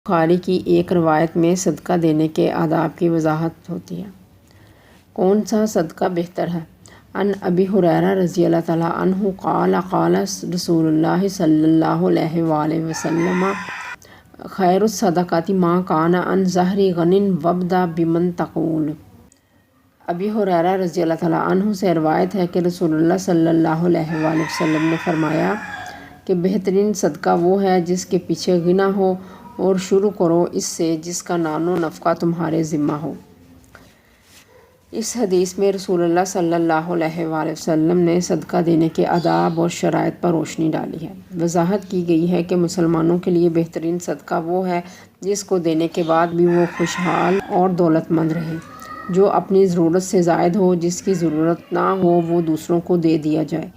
بخاری کی ایک روایت میں صدقہ دینے کے آداب کی وضاحت ہوتی ہے۔ کون سا صدقہ بہتر ہے؟ عن ابی ہریرہ رضی اللہ تعالیٰ عنہ قال قال رسول اللہ صلی اللہ علیہ وآلہ وسلم خیر الصدقات ما کان عن ظہر غن وابدأ بمن تقول۔ ابی ہریرہ رضی اللہ تعالیٰ عنہ سے روایت ہے کہ رسول اللہ صلی اللہ علیہ وآلہ وسلم نے فرمایا کہ بہترین صدقہ وہ ہے جس کے پیچھے غنی ہو، اور شروع کرو اس سے جس کا نان و نفقہ تمہارے ذمہ ہو۔ اس حدیث میں رسول اللہ صلی اللہ علیہ وآلہ وسلم نے صدقہ دینے کے آداب اور شرائط پر روشنی ڈالی ہے۔ وضاحت کی گئی ہے کہ مسلمانوں کے لیے بہترین صدقہ وہ ہے جس کو دینے کے بعد بھی وہ خوشحال اور دولت مند رہے، جو اپنی ضرورت سے زائد ہو، جس کی ضرورت نہ ہو وہ دوسروں کو دے دیا جائے۔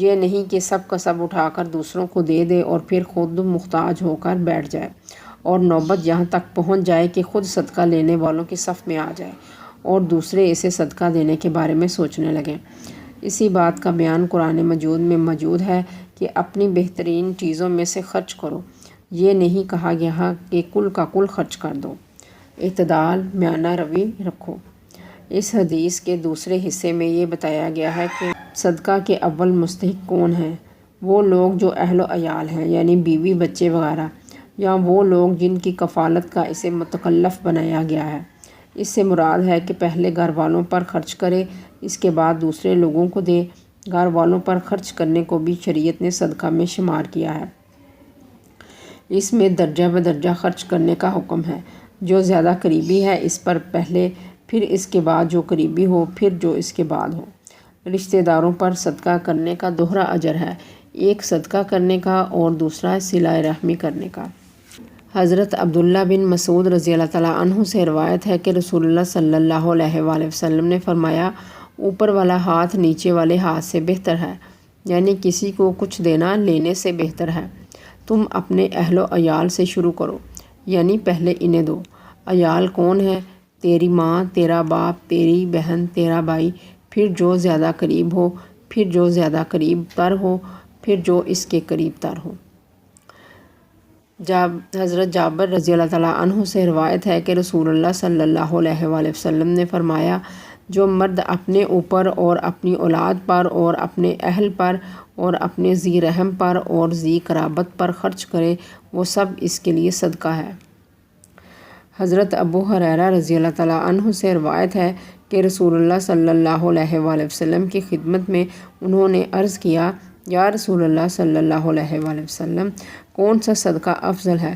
یہ نہیں کہ سب کا سب اٹھا کر دوسروں کو دے دے اور پھر خود محتاج ہو کر بیٹھ جائے، اور نوبت یہاں تک پہنچ جائے کہ خود صدقہ لینے والوں کے صف میں آ جائے اور دوسرے اسے صدقہ دینے کے بارے میں سوچنے لگیں۔ اسی بات کا بیان قرآن مجید میں موجود ہے کہ اپنی بہترین چیزوں میں سے خرچ کرو۔ یہ نہیں کہا گیا کہ کل کا کل خرچ کر دو، اعتدال میانہ روی رکھو۔ اس حدیث کے دوسرے حصے میں یہ بتایا گیا ہے کہ صدقہ کے اول مستحق کون ہیں۔ وہ لوگ جو اہل و عیال ہیں، یعنی بیوی بچے وغیرہ، یا وہ لوگ جن کی کفالت کا اسے متکلف بنایا گیا ہے۔ اس سے مراد ہے کہ پہلے گھر والوں پر خرچ کرے، اس کے بعد دوسرے لوگوں کو دے۔ گھر والوں پر خرچ کرنے کو بھی شریعت نے صدقہ میں شمار کیا ہے۔ اس میں درجہ بدرجہ خرچ کرنے کا حکم ہے۔ جو زیادہ قریبی ہے اس پر پہلے، پھر اس کے بعد جو قریبی ہو، پھر جو اس کے بعد ہو۔ رشتہ داروں پر صدقہ کرنے کا دوہرا اجر ہے، ایک صدقہ کرنے کا اور دوسرا صلہ رحمی کرنے کا۔ حضرت عبداللہ بن مسعود رضی اللہ تعالیٰ عنہ سے روایت ہے کہ رسول اللہ صلی اللہ علیہ وآلہ وسلم نے فرمایا، اوپر والا ہاتھ نیچے والے ہاتھ سے بہتر ہے، یعنی کسی کو کچھ دینا لینے سے بہتر ہے۔ تم اپنے اہل و عیال سے شروع کرو، یعنی پہلے انہیں دو۔ عیال کون ہے؟ تیری ماں، تیرا باپ، تیری بہن، تیرا بھائی، پھر جو زیادہ قریب ہو، پھر جو زیادہ قریب تر ہو، پھر جو اس کے قریب تر ہو۔ حضرت جابر رضی اللہ تعالیٰ عنہ سے روایت ہے کہ رسول اللہ صلی اللہ علیہ وآلہ وسلم نے فرمایا، جو مرد اپنے اوپر اور اپنی اولاد پر اور اپنے اہل پر اور اپنے ذی رحم پر اور ذی قرابت پر خرچ کرے، وہ سب اس کے لیے صدقہ ہے۔ حضرت ابو ہریرہ رضی اللہ تعالیٰ عنہ سے روایت ہے کہ رسول اللہ صلی اللہ علیہ وآلہ وسلم کی خدمت میں انہوں نے عرض کیا، یا رسول اللہ صلی اللہ علیہ وآلہ وسلم، کون سا صدقہ افضل ہے؟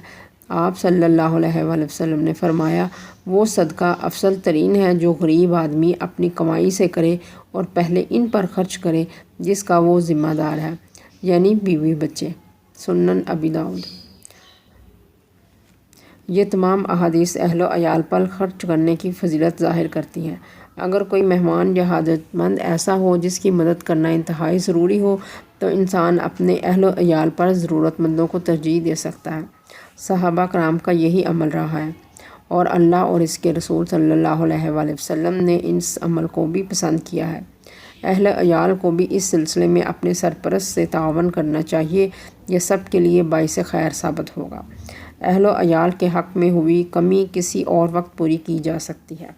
آپ صلی اللہ علیہ وآلہ وسلم نے فرمایا، وہ صدقہ افضل ترین ہے جو غریب آدمی اپنی کمائی سے کرے اور پہلے ان پر خرچ کرے جس کا وہ ذمہ دار ہے، یعنی بیوی بچے۔ سنن ابی داؤد۔ یہ تمام احادیث اہل و عیال پر خرچ کرنے کی فضیلت ظاہر کرتی ہیں۔ اگر کوئی مہمان یا حاجت مند ایسا ہو جس کی مدد کرنا انتہائی ضروری ہو تو انسان اپنے اہل و عیال پر ضرورت مندوں کو ترجیح دے سکتا ہے۔ صحابہ کرام کا یہی عمل رہا ہے، اور اللہ اور اس کے رسول صلی اللہ علیہ وآلہ وسلم نے اس عمل کو بھی پسند کیا ہے۔ اہل عیال کو بھی اس سلسلے میں اپنے سرپرست سے تعاون کرنا چاہیے، یہ سب کے لیے باعث خیر ثابت ہوگا۔ اہل و عیال کے حق میں ہوئی کمی کسی اور وقت پوری کی جا سکتی ہے۔